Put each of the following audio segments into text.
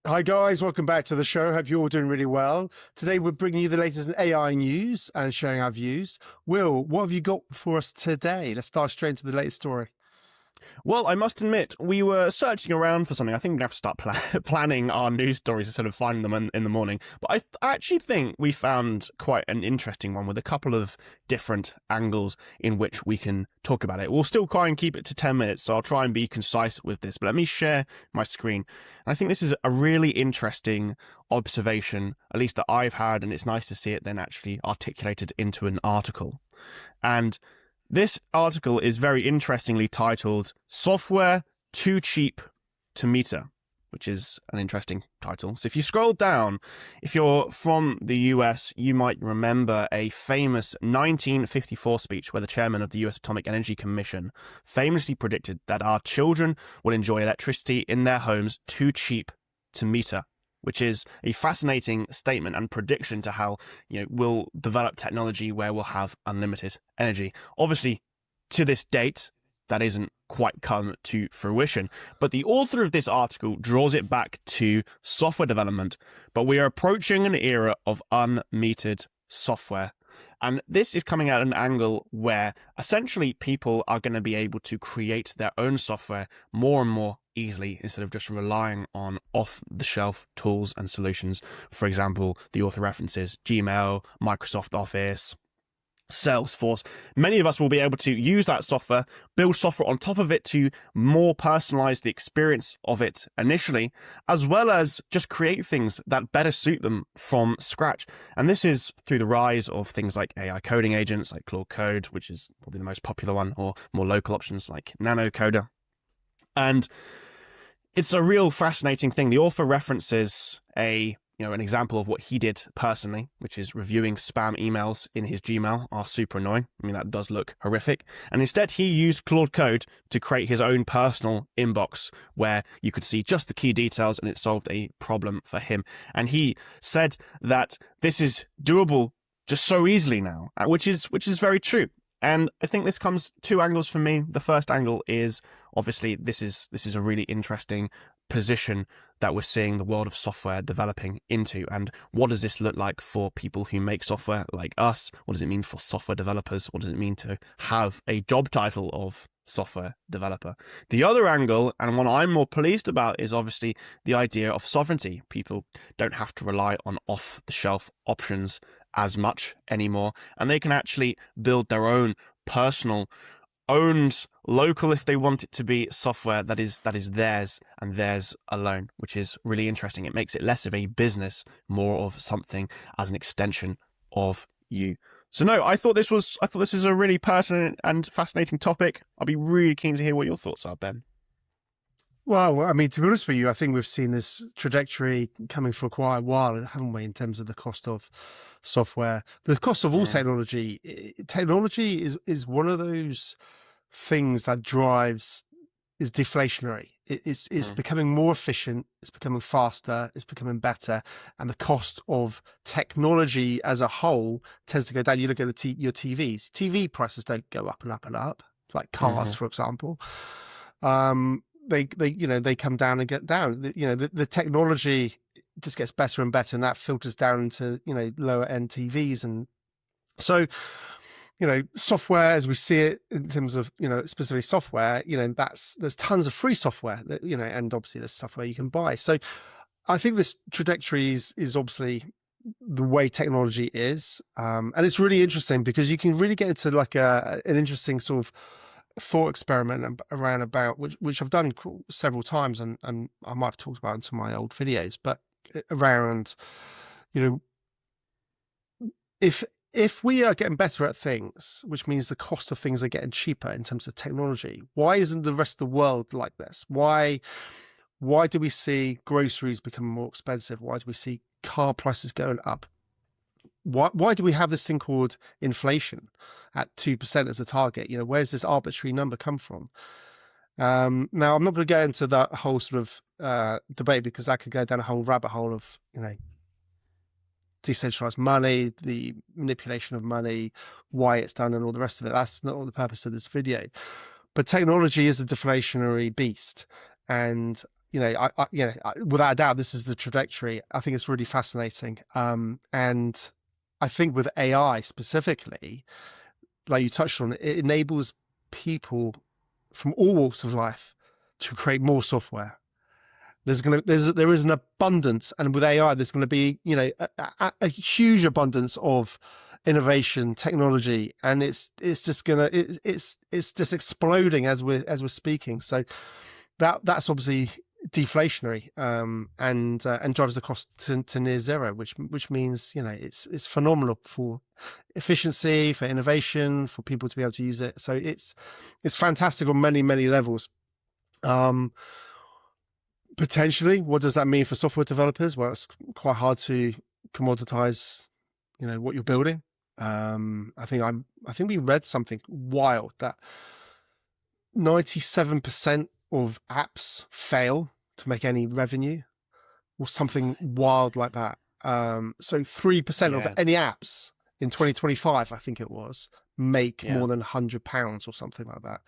Hi guys, welcome back to the show. Hope you're all doing really well. Today we're bringing you the latest in AI news and sharing our views. Will, what have you got for us today? Let's dive straight into the latest story. Well, I must admit, we were searching around for something. I think we're going to have to start planning our news stories instead of finding them in the morning. But I actually think we found quite an interesting one with a couple of different angles in which we can talk about it. We'll still try and keep it to 10 minutes, so I'll try and be concise with this. But let me share my screen. And I think this is a really interesting observation, at least that I've had, and it's nice to see it then actually articulated into an article. And this article is very interestingly titled "Software Too Cheap to Meter," which is an interesting title. So if you scroll down, if you're from the US, you might remember a famous 1954 speech where the chairman of the US Atomic Energy Commission famously predicted that our children will enjoy electricity in their homes too cheap to meter, which is a fascinating statement and prediction to how, we'll develop technology where we'll have unlimited energy. Obviously, to this date, that isn't quite come to fruition. But the author of this article draws it back to software development, but we are approaching an era of unmetered software. And this is coming at an angle where essentially people are going to be able to create their own software more and more easily instead of just relying on off-the-shelf tools and solutions. For example, the author references Gmail, Microsoft Office, Salesforce. Many of us will be able to use that software, build software on top of it to more personalize the experience of it initially, as well as just create things that better suit them from scratch. And this is through the rise of things like AI coding agents like Claude Code, which is probably the most popular one, or more local options like Nano Coder. And it's a real fascinating thing. The author references an example of what he did personally, which is reviewing spam emails in his Gmail are super annoying. I mean, that does look horrific. And instead, he used Claude Code to create his own personal inbox where you could see just the key details, and it solved a problem for him. And he said that this is doable just so easily now, which is very true. And I think this comes two angles for me. The first angle is obviously this is a really interesting position that we're seeing the world of software developing into. And what does this look like for people who make software like us? What does it mean for software developers? What does it mean to have a job title of software developer? The other angle, and one I'm more pleased about, is obviously the idea of sovereignty. People don't have to rely on off-the-shelf options as much anymore, and they can actually build their own personal, owned, local, if they want it to be, software that is theirs and theirs alone, which is really interesting. It makes it less of a business, more of something as an extension of you. So no, I thought this is a really pertinent and fascinating topic. I'll be really keen to hear what your thoughts are, Ben. Well, I mean, to be honest with you, I think we've seen this trajectory coming for quite a while, haven't we, in terms of the cost of software, the cost of all technology. Technology is one of those things that is deflationary. It's becoming more efficient, it's becoming faster, it's becoming better, and the cost of technology as a whole tends to go down. You look at your TVs. TV prices don't go up and up and up, like cars, for example. They come down and get down. The technology just gets better and better, and that filters down into lower end TVs. And so software as we see it in terms of specifically software, there's tons of free software that and obviously there's software you can buy. So I think this trajectory is obviously the way technology is, and it's really interesting because you can really get into like an interesting sort of thought experiment around about which I've done several times, and I might have talked about in some of my old videos, but around if we are getting better at things, which means the cost of things are getting cheaper in terms of technology, why isn't the rest of the world like this? Why do we see groceries becoming more expensive? Why do we see car prices going up? Why do we have this thing called inflation at 2% as a target? Where's this arbitrary number come from? Now, I'm not going to go into that whole sort of debate because I could go down a whole rabbit hole of, decentralized money, the manipulation of money, why it's done, and all the rest of it. That's not the purpose of this video. But technology is a deflationary beast. And without a doubt, this is the trajectory. I think it's really fascinating. And I think with AI specifically, like you touched on, it enables people from all walks of life to create more software. There is an abundance, and with AI, there's going to be a huge abundance of innovation, technology, and it's just exploding as we're speaking. So that's obviously deflationary, and drives the cost to near zero, which means it's phenomenal for efficiency, for innovation, for people to be able to use it. So it's fantastic on many levels. Potentially, what does that mean for software developers? Well, it's quite hard to commoditize, what you're building. I think we read something wild that 97% of apps fail to make any revenue, or something wild like that. So 3% of any apps in 2025, I think it was, make more than £100 or something like that.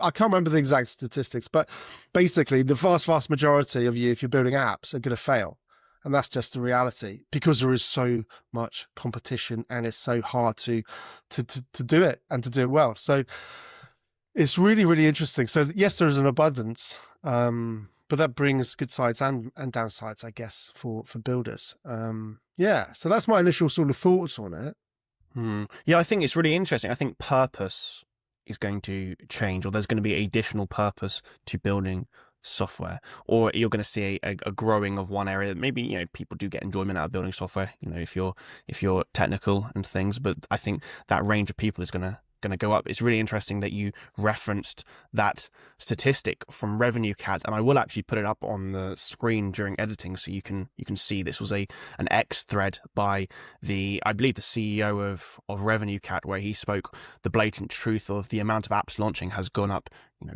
I can't remember the exact statistics, but basically the vast majority of you, if you're building apps, are going to fail. And that's just the reality, because there is so much competition and it's so hard to do it, and to do it well. So it's really interesting. So yes, there is an abundance, but that brings good sides and downsides, I guess, for builders. So that's my initial sort of thoughts on it. Yeah, I think it's really interesting. I think purpose is going to change, or there's going to be additional purpose to building software, or you're going to see a growing of one area that maybe people do get enjoyment out of building software. If you're technical and things, but I think that range of people is going to go up. It's really interesting that you referenced that statistic from Revenue Cat, and I will actually put it up on the screen during editing so you can see. This was an X thread by I believe the CEO of Revenue Cat, where he spoke the blatant truth of the amount of apps launching has gone up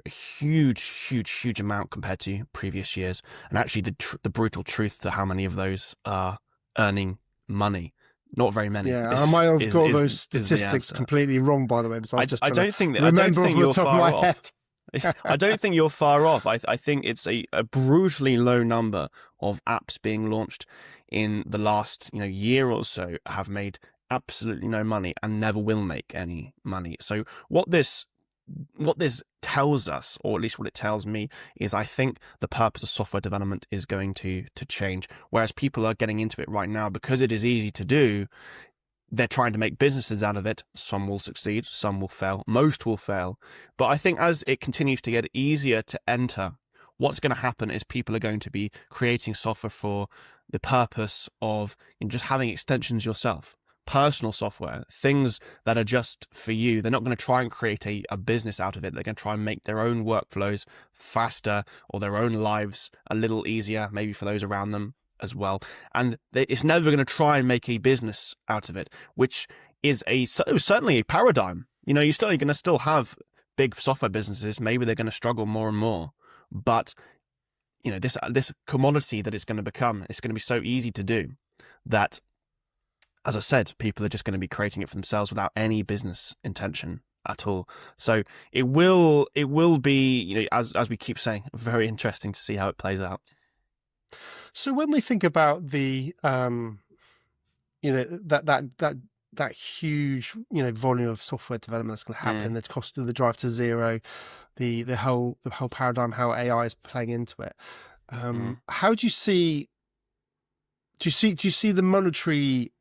a huge amount compared to previous years, and actually the brutal truth to how many of those are earning money. Not very many. Yeah, I might have got those statistics completely wrong, by the way. Because I don't think you're far off. I don't think you're far off. I think it's a brutally low number of apps being launched in the last year or so have made absolutely no money and never will make any money. So what this tells us, or at least what it tells me, is I think the purpose of software development is going to change. Whereas people are getting into it right now because it is easy to do, they're trying to make businesses out of it. Some will succeed, some will fail, most will fail. But I think as it continues to get easier to enter, what's going to happen is people are going to be creating software for the purpose of just having extensions yourself. Personal software, things that are just for you. They're not going to try and create a business out of it. They're going to try and make their own workflows faster, or their own lives a little easier, maybe for those around them as well. And it's never going to try and make a business out of it, which is certainly a paradigm. You're going to still have big software businesses. Maybe they're going to struggle more and more, but this commodity that it's going to become, it's going to be so easy to do that, as I said, people are just going to be creating it for themselves without any business intention at all. So it will be, as we keep saying, very interesting to see how it plays out. So when we think about the that huge volume of software development that's going to happen, the cost of the drive to zero, the whole paradigm, how AI is playing into it, how do you see the monetary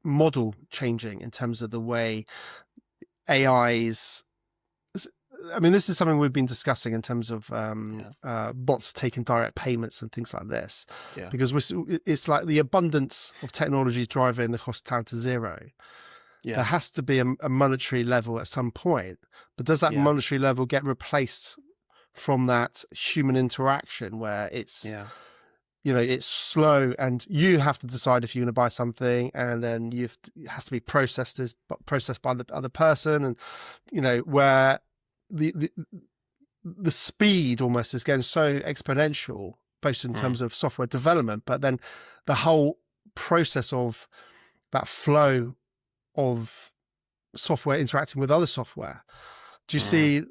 model changing in terms of the way AI's? I mean, this is something we've been discussing in terms of bots taking direct payments and things like this, because it's like the abundance of technology driving the cost down to zero. There has to be a monetary level at some point, but does that monetary level get replaced from that human interaction where it's it's slow, and you have to decide if you're going to buy something, and then it has to be processed by the other person, and where the speed almost is getting so exponential, both in terms of software development, but then the whole process of that flow of software interacting with other software. Do you see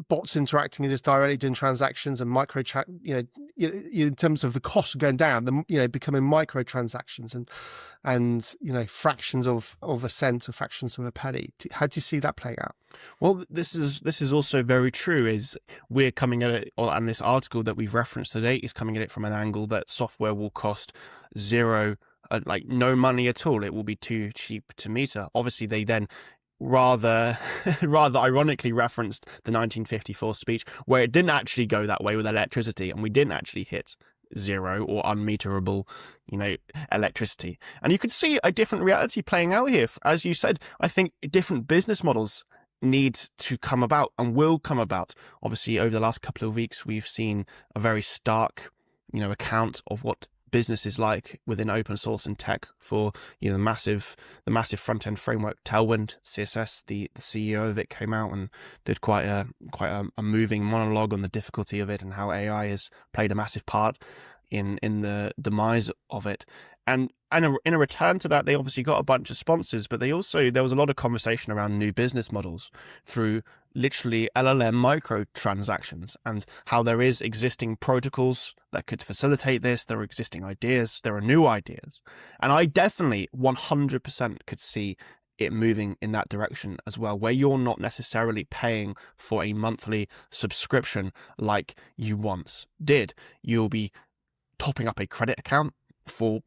bots interacting and just directly doing transactions and in terms of the cost going down, becoming microtransactions and fractions of a cent or fractions of a penny. How do you see that playing out? Well, this is also very true. Is we're coming at it, and this article that we've referenced today is coming at it from an angle that software will cost zero, like no money at all. It will be too cheap to meter. Obviously, they then rather ironically referenced the 1954 speech, where it didn't actually go that way with electricity, and we didn't actually hit zero or unmeterable electricity. And you could see a different reality playing out here. As you said, I think different business models need to come about and will come about. Obviously, over the last couple of weeks, we've seen a very stark account of what business is like within open source and tech for the massive front end framework Tailwind CSS. The CEO of it came out and did quite a moving monologue on the difficulty of it and how AI has played a massive part in the demise of it. And in a return to that, they obviously got a bunch of sponsors, but there was a lot of conversation around new business models through literally LLM microtransactions and how there is existing protocols that could facilitate this. There are existing ideas. There are new ideas. And I definitely 100% could see it moving in that direction as well, where you're not necessarily paying for a monthly subscription like you once did. You'll be topping up a credit account for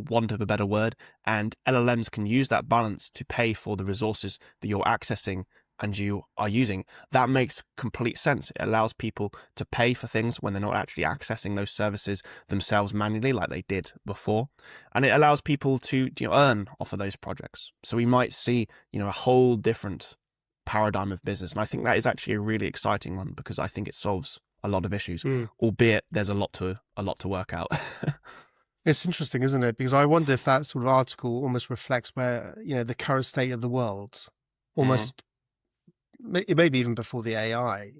want of a better word, and LLMs can use that balance to pay for the resources that you're accessing and you are using. That makes complete sense. It allows people to pay for things when they're not actually accessing those services themselves manually like they did before. And it allows people to earn off of those projects. So we might see a whole different paradigm of business. And I think that is actually a really exciting one, because I think it solves a lot of issues, albeit there's a lot to work out. It's interesting, isn't it? Because I wonder if that sort of article almost reflects where, the current state of the world, almost maybe even before the AI,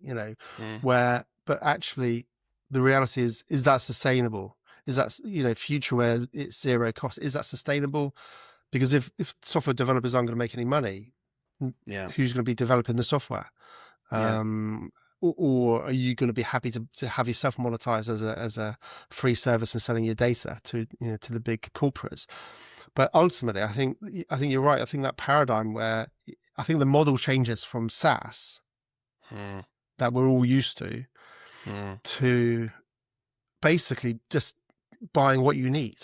but actually the reality is that sustainable? Is that, future where it's zero cost? Is that sustainable? Because if software developers aren't going to make any money, who's going to be developing the software? Or are you going to be happy to have yourself monetized as a free service and selling your data to to the big corporates? But ultimately, I think you're right. I think that paradigm where I think the model changes from SaaS that we're all used to basically just buying what you need.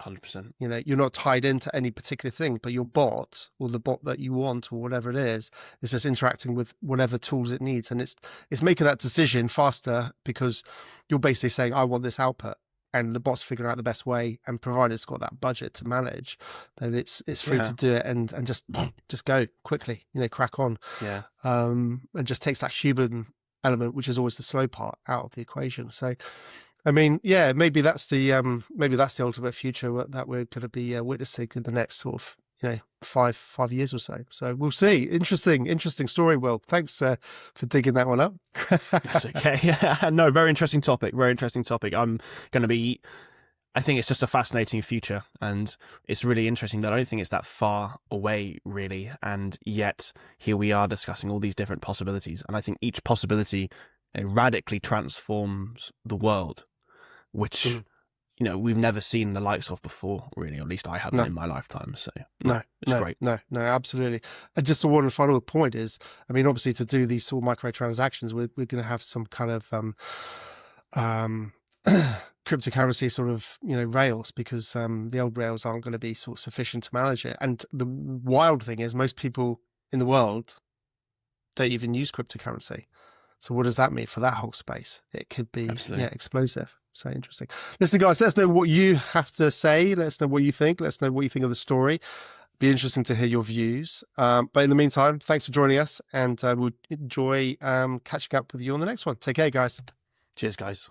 100%. You're not tied into any particular thing, but your bot or the bot that you want or whatever it is just interacting with whatever tools it needs. And it's making that decision faster because you're basically saying, I want this output, and the bot's figuring out the best way, and provided it's got that budget to manage, then it's free to do it and just go quickly, crack on. And just takes that human element, which is always the slow part, out of the equation. So I mean, maybe that's the ultimate future that we're going to be witnessing in the next sort of 5 years or so. So we'll see. Interesting story, Will. Thanks for digging that one up. That's okay. No, very interesting topic. I think it's just a fascinating future, and it's really interesting that I don't think it's that far away, really. And yet here we are discussing all these different possibilities. And I think each possibility radically transforms the world, which we've never seen the likes of before, really. Or at least I haven't in my lifetime. So it's great. No, absolutely. And just one final point is, I mean, obviously to do these sort of microtransactions, we're going to have some kind of cryptocurrency sort of rails, because the old rails aren't going to be sort of sufficient to manage it. And the wild thing is, most people in the world don't even use cryptocurrency. So what does that mean for that whole space? It could be explosive. So interesting. Listen, guys, let us know what you have to say. Let us know what you think. Let us know what you think of the story. Be interesting to hear your views. But in the meantime, thanks for joining us, and we'll enjoy catching up with you on the next one. Take care, guys. Cheers, guys.